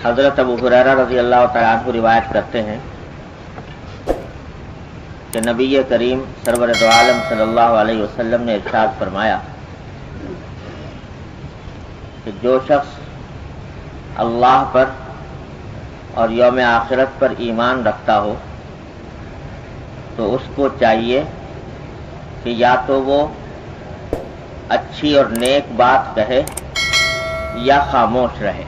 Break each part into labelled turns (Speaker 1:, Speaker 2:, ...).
Speaker 1: حضرت ابو ہریرہ رضی اللہ تعالیٰ عنہ روایت کرتے ہیں کہ نبی کریم سرور دو عالم صلی اللہ علیہ وسلم نے ارشاد فرمایا کہ جو شخص اللہ پر اور یوم آخرت پر ایمان رکھتا ہو تو اس کو چاہیے کہ یا تو وہ اچھی اور نیک بات کہے یا خاموش رہے۔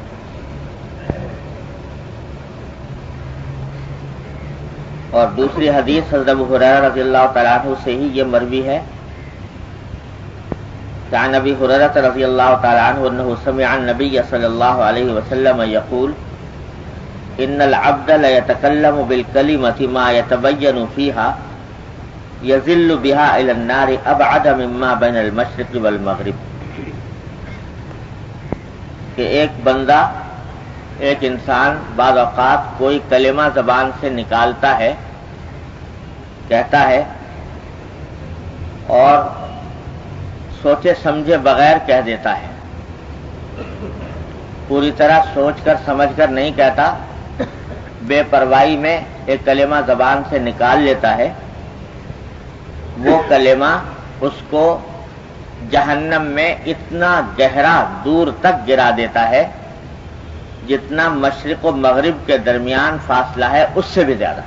Speaker 1: اور دوسری حدیث حضرت ابو ہریرہ رضی اللہ تعالیٰ عنہ سے ہی یہ مروی ہے کہ عن ابی ہریرہ رضی اللہ تعالیٰ عنہ انہ سمع النبی صلی اللہ علیہ وسلم یقول ان العبد لیتکلم بالکلمۃ ما یتبین فیہا یذل بها الی النار ابعد مما بین المشرق والمغرب، کہ ایک بندہ، ایک انسان بعض اوقات کوئی کلمہ زبان سے نکالتا ہے، کہتا ہے اور سوچے سمجھے بغیر کہہ دیتا ہے، پوری طرح سوچ کر سمجھ کر نہیں کہتا، بے پرواہی میں ایک کلمہ زبان سے نکال لیتا ہے، وہ کلمہ اس کو جہنم میں اتنا گہرا دور تک گرا دیتا ہے جتنا مشرق و مغرب کے درمیان فاصلہ ہے اس سے بھی زیادہ،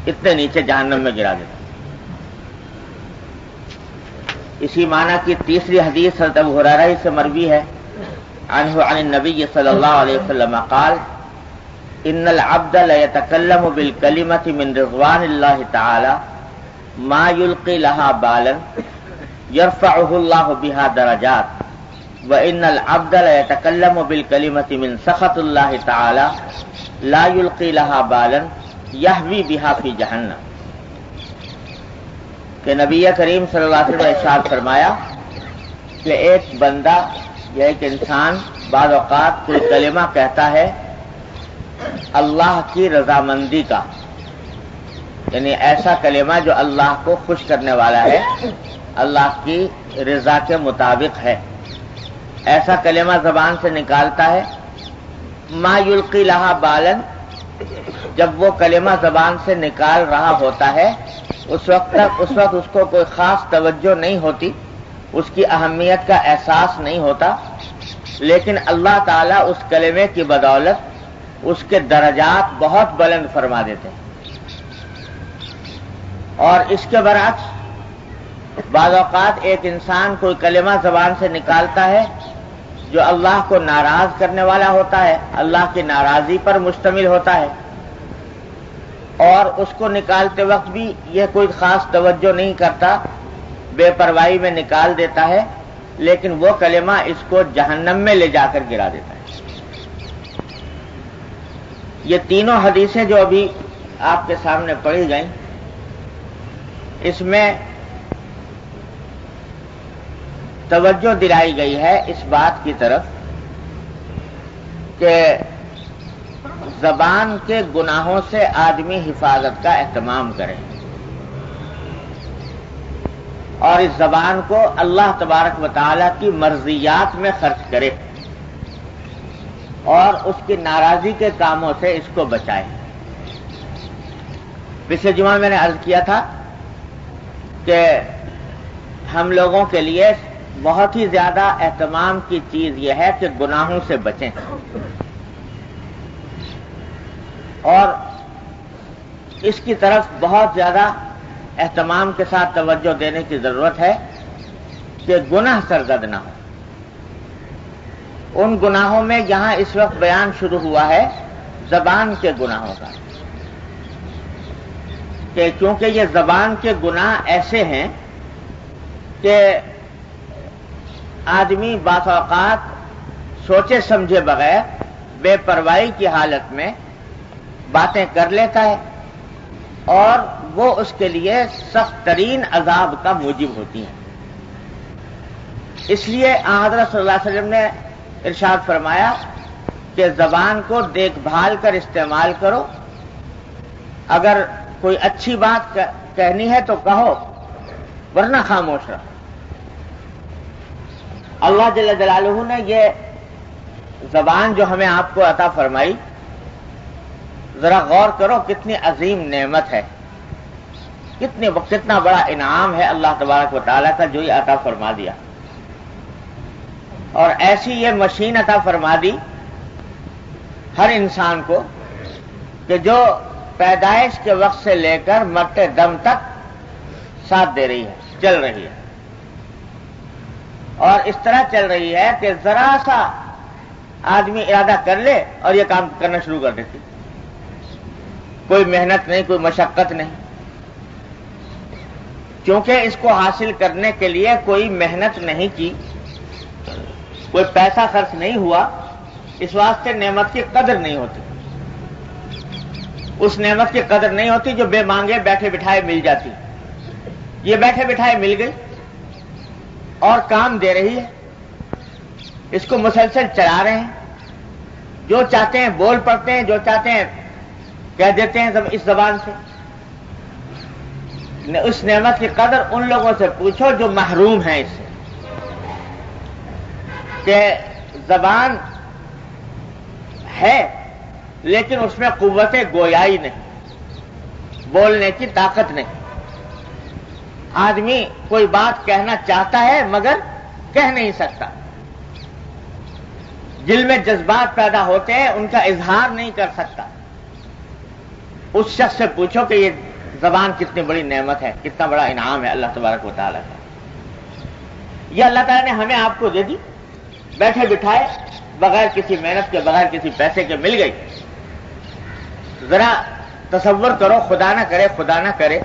Speaker 1: اتنے نیچے جہنم میں گرا دیتا ہے۔ اسی معنی کی تیسری حدیث حضرت ابو ہریرہ سے مروی ہے عنہ عن النبی صلی اللہ علیہ وسلم قال ان العبد لیتکلم بالکلمۃ من رضوان اللہ تعالی ما یلقی لها بالا یرفعہ اللہ بها درجات وَإِنَّ الْعَبْدَ لَيَتَكَلَّمُ بِالْكَلِمَةِ مِنْ سَخَطِ اللَّهِ تَعَالَى لَا يُلْقِي لَهَا بَالًا يَهْوِي بِهَا فِي جَهَنَّمَ، کہ نبی کریم صلی اللہ علیہ وسلم نے ارشاد فرمایا کہ ایک بندہ یا ایک انسان بعض اوقات کوئی کلمہ کہتا ہے اللہ کی رضامندی کا، یعنی ایسا کلمہ جو اللہ کو خوش کرنے والا ہے، اللہ کی رضا کے مطابق ہے، ایسا کلمہ زبان سے نکالتا ہے ما یلقی لہا بالن، جب وہ کلمہ زبان سے نکال رہا ہوتا ہے اس وقت اس کو کوئی خاص توجہ نہیں ہوتی، اس کی اہمیت کا احساس نہیں ہوتا، لیکن اللہ تعالیٰ اس کلمے کی بدولت اس کے درجات بہت بلند فرما دیتے ہیں۔ اور اس کے برعکس بعض اوقات ایک انسان کوئی کلمہ زبان سے نکالتا ہے جو اللہ کو ناراض کرنے والا ہوتا ہے، اللہ کی ناراضی پر مشتمل ہوتا ہے، اور اس کو نکالتے وقت بھی یہ کوئی خاص توجہ نہیں کرتا، بے پرواہی میں نکال دیتا ہے، لیکن وہ کلمہ اس کو جہنم میں لے جا کر گرا دیتا ہے۔ یہ تینوں حدیثیں جو ابھی آپ کے سامنے پڑھی گئیں، اس میں توجہ دلائی گئی ہے اس بات کی طرف کہ زبان کے گناہوں سے آدمی حفاظت کا اہتمام کرے اور اس زبان کو اللہ تبارک و تعالیٰ کی مرضیات میں خرچ کرے اور اس کی ناراضی کے کاموں سے اس کو بچائے۔ پچھلے جمعہ میں نے عرض کیا تھا کہ ہم لوگوں کے لیے بہت ہی زیادہ اہتمام کی چیز یہ ہے کہ گناہوں سے بچیں، اور اس کی طرف بہت زیادہ اہتمام کے ساتھ توجہ دینے کی ضرورت ہے کہ گناہ سرزد نہ ہو۔ ان گناہوں میں یہاں اس وقت بیان شروع ہوا ہے زبان کے گناہوں کا، کہ کیونکہ یہ زبان کے گناہ ایسے ہیں کہ آدمی بعض اوقات سوچے سمجھے بغیر بے پرواہی کی حالت میں باتیں کر لیتا ہے اور وہ اس کے لیے سخت ترین عذاب کا موجب ہوتی ہیں۔ اس لیے حضرت صلی اللہ علیہ وسلم نے ارشاد فرمایا کہ زبان کو دیکھ بھال کر استعمال کرو، اگر کوئی اچھی بات کہنی ہے تو کہو، ورنہ خاموش رہو۔ اللہ جل جلالہ نے یہ زبان جو ہمیں آپ کو عطا فرمائی، ذرا غور کرو کتنی عظیم نعمت ہے، کتنا بڑا انعام ہے اللہ تبارک و تعالیٰ کا جو یہ عطا فرما دیا. اور ایسی یہ مشین عطا فرما دی ہر انسان کو کہ جو پیدائش کے وقت سے لے کر مرتے دم تک ساتھ دے رہی ہے، چل رہی ہے. اور اس طرح چل رہی ہے کہ ذرا سا آدمی ارادہ کر لے اور یہ کام کرنا شروع کر دیتی. کوئی محنت نہیں، کوئی مشقت نہیں، کیونکہ اس کو حاصل کرنے کے لیے کوئی محنت نہیں کی، کوئی پیسہ خرچ نہیں ہوا، اس واسطے نعمت کی قدر نہیں ہوتی. اس نعمت کی قدر نہیں ہوتی جو بے مانگے بیٹھے بٹھائے مل جاتی. یہ بیٹھے بٹھائے مل گئی اور کام دے رہی ہے، اس کو مسلسل چلا رہے ہیں، جو چاہتے ہیں بول پڑتے ہیں، جو چاہتے ہیں کہہ دیتے ہیں اس زبان سے. اس نعمت کی قدر ان لوگوں سے پوچھو جو محروم ہیں اس سے، کہ زبان ہے لیکن اس میں قوت گویائی نہیں، بولنے کی طاقت نہیں. آدمی کوئی بات کہنا چاہتا ہے مگر کہہ نہیں سکتا، دل میں جذبات پیدا ہوتے ہیں، ان کا اظہار نہیں کر سکتا. اس شخص سے پوچھو کہ یہ زبان کتنی بڑی نعمت ہے، کتنا بڑا انعام ہے اللہ تبارک و تعالیٰ کا. یہ اللہ تعالیٰ نے ہمیں آپ کو دے دی، بیٹھے بٹھائے، بغیر کسی محنت کے، بغیر کسی پیسے کے مل گئی. ذرا تصور کرو، خدا نہ کرے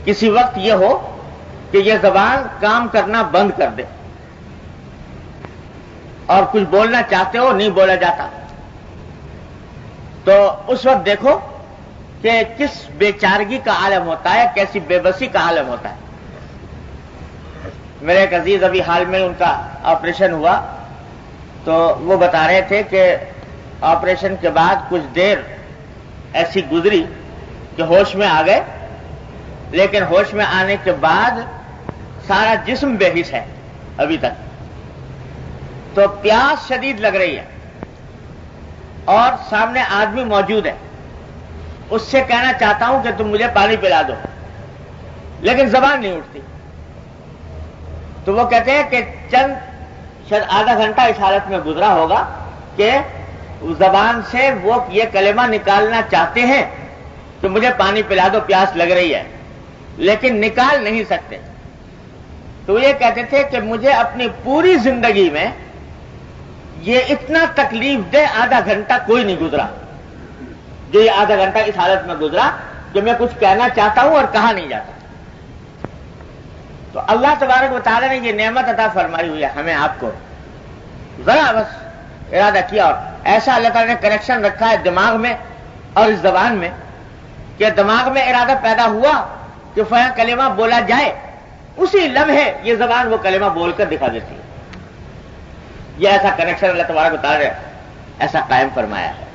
Speaker 1: کسی وقت یہ ہو کہ یہ زبان کام کرنا بند کر دے اور کچھ بولنا چاہتے ہو نہیں بولا جاتا، تو اس وقت دیکھو کہ کس بے چارگی کا عالم ہوتا ہے، کیسی بے بسی کا عالم ہوتا ہے. میرے ایک عزیز ابھی حال میں ان کا آپریشن ہوا، تو وہ بتا رہے تھے کہ آپریشن کے بعد کچھ دیر ایسی گزری کہ ہوش میں آ گئے، لیکن ہوش میں آنے کے بعد سارا جسم بے حس ہے ابھی تک. تو پیاس شدید لگ رہی ہے اور سامنے آدمی موجود ہے، اس سے کہنا چاہتا ہوں کہ تم مجھے پانی پلا دو، لیکن زبان نہیں اٹھتی. تو وہ کہتے ہیں کہ شاید آدھا گھنٹہ اس حالت میں گزرا ہوگا کہ زبان سے وہ یہ کلمہ نکالنا چاہتے ہیں کہ مجھے پانی پلا دو، پیاس لگ رہی ہے، لیکن نکال نہیں سکتے. تو یہ کہتے تھے کہ مجھے اپنی پوری زندگی میں یہ اتنا تکلیف دہ آدھا گھنٹہ کوئی نہیں گزرا جو یہ آدھا گھنٹہ اس حالت میں گزرا کہ میں کچھ کہنا چاہتا ہوں اور کہا نہیں جاتا. تو اللہ تبارک و تعالیٰ نے یہ نعمت عطا فرمائی ہوئی ہے ہمیں آپ کو. ذرا بس ارادہ کیا، اور ایسا اللہ تعالیٰ نے کنیکشن رکھا ہے دماغ میں اور اس زبان میں کہ دماغ میں ارادہ پیدا ہوا کہ فلاں کلمہ بولا جائے، اسی لمحے یہ زبان وہ کلمہ بول کر دکھا دیتی ہے. یہ ایسا کنیکشن اللہ تبارک و تعالیٰ نے ایسا قائم فرمایا ہے.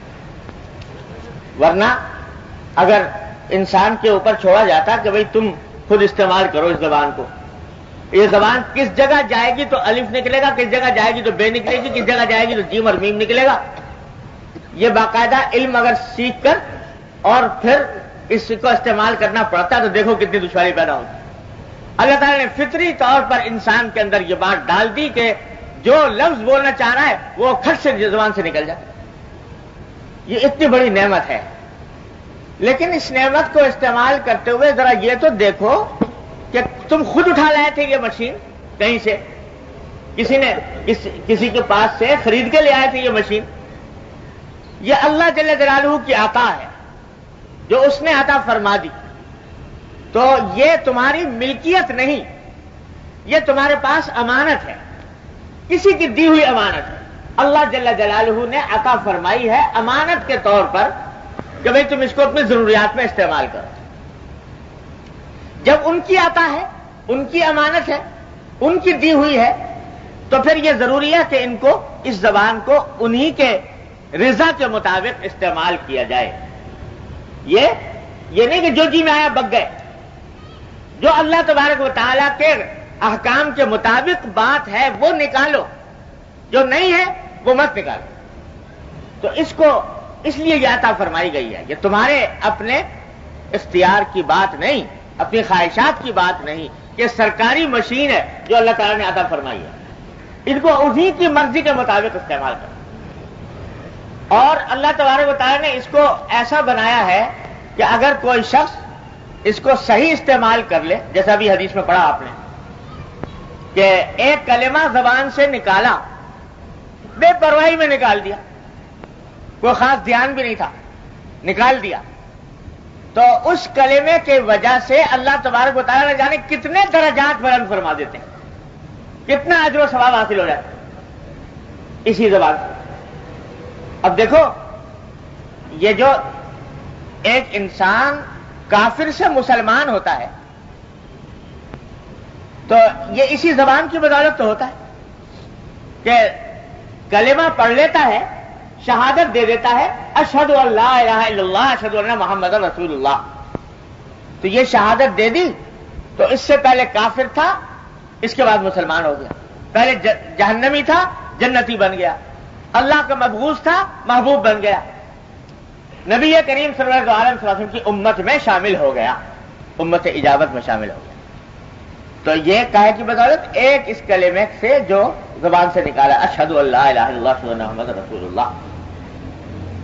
Speaker 1: ورنہ اگر انسان کے اوپر چھوڑا جاتا کہ بھئی تم خود استعمال کرو اس زبان کو، یہ زبان کس جگہ جائے گی تو الف نکلے گا، کس جگہ جائے گی تو بے نکلے گی، کس جگہ جائے گی تو جیم اور میم نکلے گا، یہ باقاعدہ علم اگر سیکھ کر اور پھر اس کو استعمال کرنا پڑتا تو دیکھو کتنی دشواری پیدا ہوتی. اللہ تعالیٰ نے فطری طور پر انسان کے اندر یہ بات ڈال دی کہ جو لفظ بولنا چاہ رہا ہے وہ کھٹ سے زبان سے نکل جائے. یہ اتنی بڑی نعمت ہے. لیکن اس نعمت کو استعمال کرتے ہوئے ذرا یہ تو دیکھو کہ تم خود اٹھا لائے تھے یہ مشین کہیں سے، کسی کے پاس سے خرید کے لے آئے تھے یہ مشین. یہ اللہ جل جلالہ کی عطا ہے جو اس نے عطا فرما دی. تو یہ تمہاری ملکیت نہیں، یہ تمہارے پاس امانت ہے، کسی کی دی ہوئی امانت ہے. اللہ جل جلالہ نے عطا فرمائی ہے امانت کے طور پر کہ بھئی تم اس کو اپنی ضروریات میں استعمال کرو. جب ان کی عطا ہے، ان کی امانت ہے، ان کی دی ہوئی ہے، تو پھر یہ ضروری ہے کہ ان کو، اس زبان کو انہی کے رضا کے مطابق استعمال کیا جائے. یہ نہیں کہ جو جی میں آیا بک گئے. جو اللہ تبارک و تعالیٰ کے احکام کے مطابق بات ہے وہ نکالو، جو نہیں ہے وہ مت نکالو. تو اس کو اس لیے یہ عطا فرمائی گئی ہے. یہ تمہارے اپنے اختیار کی بات نہیں، اپنی خواہشات کی بات نہیں، یہ سرکاری مشین ہے جو اللہ تعالیٰ نے عطا فرمائی ہے. ان کو اسی کی مرضی کے مطابق استعمال کرو. اور اللہ تبارک و تعالیٰ نے اس کو ایسا بنایا ہے کہ اگر کوئی شخص اس کو صحیح استعمال کر لے، جیسا بھی حدیث میں پڑھا آپ نے کہ ایک کلمہ زبان سے نکالا، بے پرواہی میں نکال دیا، کوئی خاص دھیان بھی نہیں تھا، نکال دیا، تو اس کلمے کی وجہ سے اللہ تبارک و تعالیٰ نے جانے کتنے درجات بلند فرما دیتے ہیں، کتنا اجر و ثواب حاصل ہو جاتا ہے اسی زبان سے. اب دیکھو، یہ جو ایک انسان کافر سے مسلمان ہوتا ہے تو یہ اسی زبان کی بدولت تو ہوتا ہے کہ کلمہ پڑھ لیتا ہے، شہادت دے دیتا ہے، اشہد ان لا الہ الا اللہ اشہد ان محمد رسول اللہ. تو یہ شہادت دے دی تو اس سے پہلے کافر تھا، اس کے بعد مسلمان ہو گیا. پہلے جہنمی تھا، جنتی بن گیا. اللہ کا مبغوث تھا، محبوب بن گیا. نبی کریم صلی اللہ علیہ وسلم کی امت میں شامل ہو گیا، امت اجابت میں شامل ہو گیا. تو یہ کہے کی بدولت ایک اس کلمے سے جو زبان سے نکالا، اشہد ان لا الہ الا اللہ اشہد ان محمد رسول اللہ،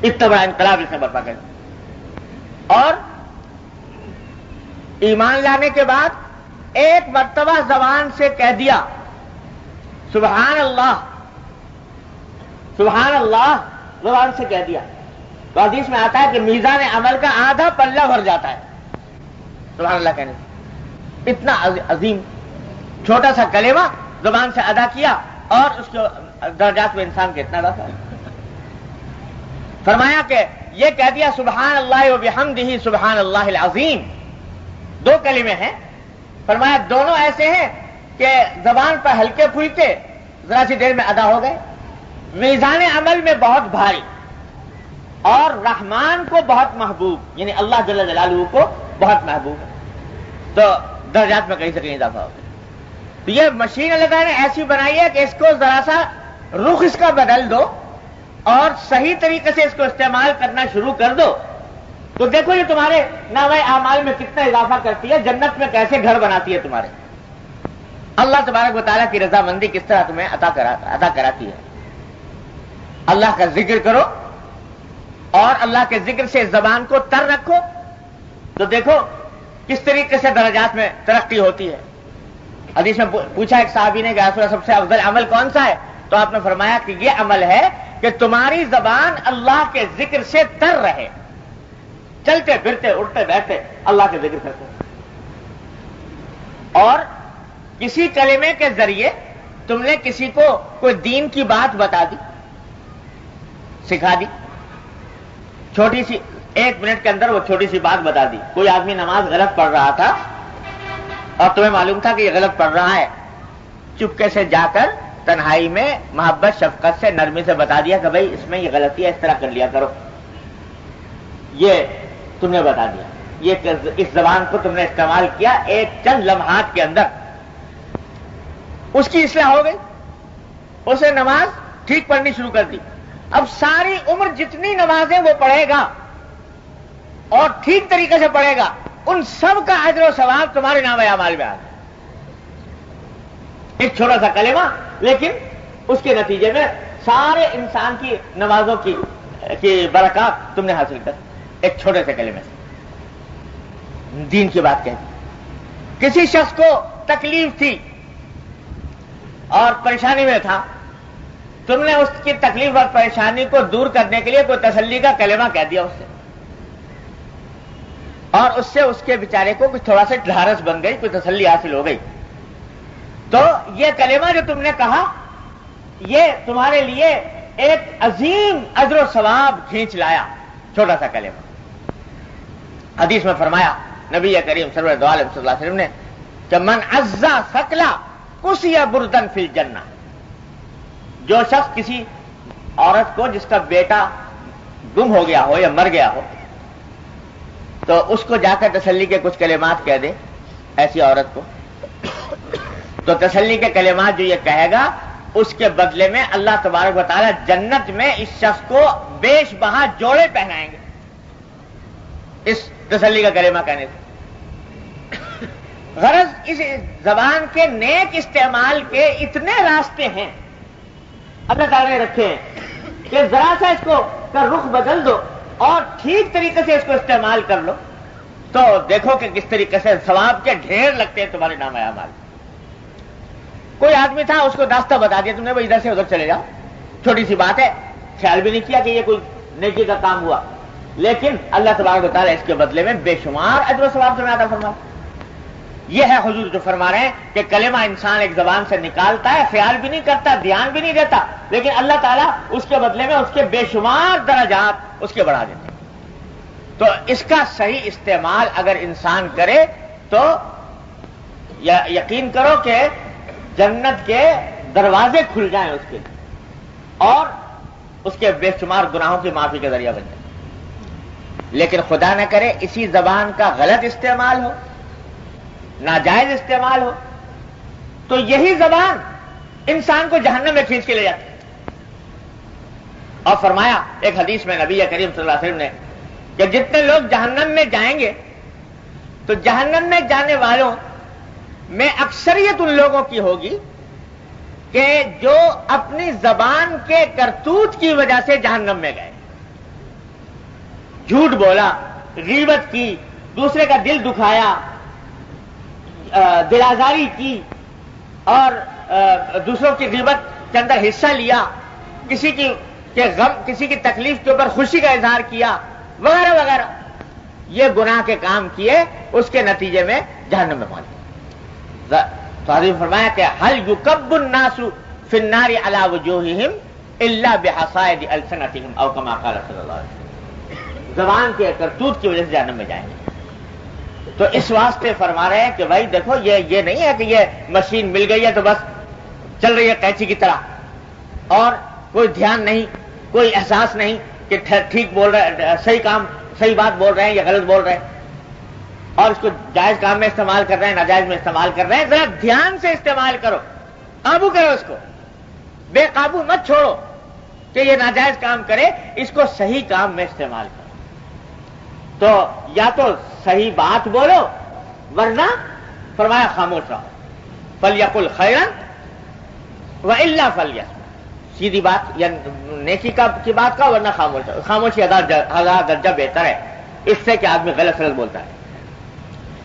Speaker 1: اتباع انقلاب اس نے برپا کر. اور ایمان لانے کے بعد ایک مرتبہ زبان سے کہہ دیا سبحان اللہ، سبحان اللہ، زبان سے کہہ دیا تو حدیث میں آتا ہے کہ میزان عمل کا آدھا پلہ بھر جاتا ہے سبحان اللہ کہنے سے. اتنا عظیم چھوٹا سا کلمہ زبان سے ادا کیا اور اس کے درجات میں انسان کے اتنا اضافہ ہے. فرمایا کہ یہ کہہ دیا سبحان اللہ و بحمدہ سبحان اللہ العظیم، دو کلمے ہیں. فرمایا دونوں ایسے ہیں کہ زبان پر ہلکے پھلکے ذرا سی دیر میں ادا ہو گئے، میزان عمل میں بہت بھاری، اور رحمان کو بہت محبوب، یعنی اللہ جل جلالہ کو بہت محبوب ہے. تو درجات میں کہیں سے کہیں اضافہ ہو گیا. تو یہ مشین اللہ تعالیٰ نے ایسی بنائی ہے کہ اس کو ذرا سا رخ اس کا بدل دو اور صحیح طریقے سے اس کو استعمال کرنا شروع کر دو تو دیکھو یہ تمہارے نامہ اعمال میں کتنا اضافہ کرتی ہے، جنت میں کیسے گھر بناتی ہے تمہارے. اللہ تبارک و تعالیٰ کی رضامندی کس طرح تمہیں عطا کراتی ہے. اللہ کا ذکر کرو اور اللہ کے ذکر سے زبان کو تر رکھو تو دیکھو کس طریقے سے درجات میں ترقی ہوتی ہے. حدیث میں پوچھا ایک صحابی نے کہ رسول اللہ سب سے افضل عمل کون سا ہے؟ تو آپ نے فرمایا کہ یہ عمل ہے کہ تمہاری زبان اللہ کے ذکر سے تر رہے، چلتے پھرتے اٹھتے بیٹھتے اللہ کے ذکر کرتے، اور کسی کلمے کے ذریعے تم نے کسی کو کوئی دین کی بات بتا دی، سکھا دی، چھوٹی سی 1 منٹ کے اندر وہ چھوٹی سی بات بتا دی. کوئی آدمی نماز غلط پڑھ رہا تھا اور تمہیں معلوم تھا کہ یہ غلط پڑھ رہا ہے، چپکے سے جا کر تنہائی میں محبت شفقت سے نرمی سے بتا دیا کہ بھائی اس میں یہ غلطی ہے، اس طرح کر لیا کرو. یہ تم نے بتا دیا، یہ اس زبان کو تم نے استعمال کیا، ایک چند لمحات کے اندر اس کی اصلاح ہو گئی، اسے نماز ٹھیک پڑھنی شروع کر دی. اب ساری عمر جتنی نمازیں وہ پڑھے گا اور ٹھیک طریقے سے پڑھے گا، ان سب کا اجر و ثواب تمہارے نامہ اعمال میں آ گیا. ایک چھوٹا سا کلمہ لیکن اس کے نتیجے میں سارے انسان کی نمازوں کی برکات تم نے حاصل کر ایک چھوٹے سے کلمے سے دین کی بات کہہ دی. کسی شخص کو تکلیف تھی اور پریشانی میں تھا، تم نے اس کی تکلیف اور پریشانی کو دور کرنے کے لیے کوئی تسلی کا کلمہ کہہ دیا اس سے، اور اس سے اس کے بیچارے کو کچھ تھوڑا سا ڈھارس بن گئی، کوئی تسلی حاصل ہو گئی. تو یہ کلمہ جو تم نے کہا یہ تمہارے لیے ایک عظیم اجر و ثواب کھینچ لایا، چھوٹا سا کلمہ. حدیث میں فرمایا نبی کریم صلی اللہ علیہ وسلم نے کہ من عزا ثقلا کسی بردن فی الجنہ، جو شخص کسی عورت کو جس کا بیٹا گم ہو گیا ہو یا مر گیا ہو تو اس کو جا کر تسلی کے کچھ کلمات کہہ دے ایسی عورت کو، تو تسلی کے کلمات جو یہ کہے گا اس کے بدلے میں اللہ تبارک و تعالیٰ جنت میں اس شخص کو بیش بہا جوڑے پہنائیں گے اس تسلی کا کلمہ کہنے سے۔ غرض اس زبان کے نیک استعمال کے اتنے راستے ہیں اللہ تعالیٰ نے رکھے ہیں کہ ذرا سا اس کو کا رخ بدل دو اور ٹھیک طریقے سے اس کو استعمال کر لو تو دیکھو کہ کس طریقے سے ثواب کے ڈھیر لگتے ہیں تمہارے نام اعمال۔ کوئی آدمی تھا، اس کو راستہ بتا دیا تم نے، وہ ادھر سے ادھر چلے جاؤ، چھوٹی سی بات ہے، خیال بھی نہیں کیا کہ یہ کوئی نیکی کا کام ہوا، لیکن اللہ تبارک و تعالیٰ اس کے بدلے میں بے شمار اجر و ثواب تمہیں عطا فرما۔ یہ ہے حضور جو فرما رہے ہیں کہ کلمہ انسان ایک زبان سے نکالتا ہے، خیال بھی نہیں کرتا، دھیان بھی نہیں دیتا، لیکن اللہ تعالیٰ اس کے بدلے میں اس کے بے شمار درجات اس کے بڑھا دیتے ہیں۔ تو اس کا صحیح استعمال اگر انسان کرے تو یقین کرو کہ جنت کے دروازے کھل جائیں اس کے اور اس کے بے شمار گناہوں کی معافی کا ذریعہ بن جائے۔ لیکن خدا نہ کرے اسی زبان کا غلط استعمال ہو، ناجائز استعمال ہو، تو یہی زبان انسان کو جہنم میں کھینچ کے لے جاتی ہے۔ اور فرمایا ایک حدیث میں نبی کریم صلی اللہ علیہ وسلم نے کہ جتنے لوگ جہنم میں جائیں گے تو جہنم میں جانے والوں میں اکثریت ان لوگوں کی ہوگی کہ جو اپنی زبان کے کرتوت کی وجہ سے جہنم میں گئے، جھوٹ بولا، غیبت کی، دوسرے کا دل دکھایا، دل آزاری کی اور دوسروں کی غیبت کے اندر حصہ لیا، کسی کے غم، کسی کی تکلیف کے اوپر خوشی کا اظہار کیا وغیرہ وغیرہ، یہ گناہ کے کام کیے، اس کے نتیجے میں جہنم میں پہنچے۔ تو حضرت فرمایا کہ حل یکب الناس فی النار علی وجوہہم الا بحصائد السنتہم او کما قال صلی اللہ علیہ وسلم، زبان کے کرتوت کی وجہ سے جہنم میں جائیں گے۔ تو اس واسطے فرما رہے ہیں کہ بھائی دیکھو یہ نہیں ہے کہ یہ مشین مل گئی ہے تو بس چل رہی ہے قینچی کی طرح اور کوئی دھیان نہیں، کوئی احساس نہیں کہ ٹھیک بول رہے، صحیح بات بول رہے ہیں یا غلط بول رہے ہیں، اور اس کو جائز کام میں استعمال کر رہے ہیں، ناجائز میں استعمال کر رہے ہیں۔ ذرا دھیان سے استعمال کرو، قابو کرو اس کو، بے قابو مت چھوڑو کہ یہ ناجائز کام کرے، اس کو صحیح کام میں استعمال کرو۔ تو یا تو صحیح بات بولو ورنہ فرمایا خاموش رہو، فلیقل خیرا والا فلیصمت، سیدھی بات یا نیکی کی بات کا، ورنہ خاموشی ہزار درجہ بہتر ہے اس سے کہ آدمی غلط بولتا ہے۔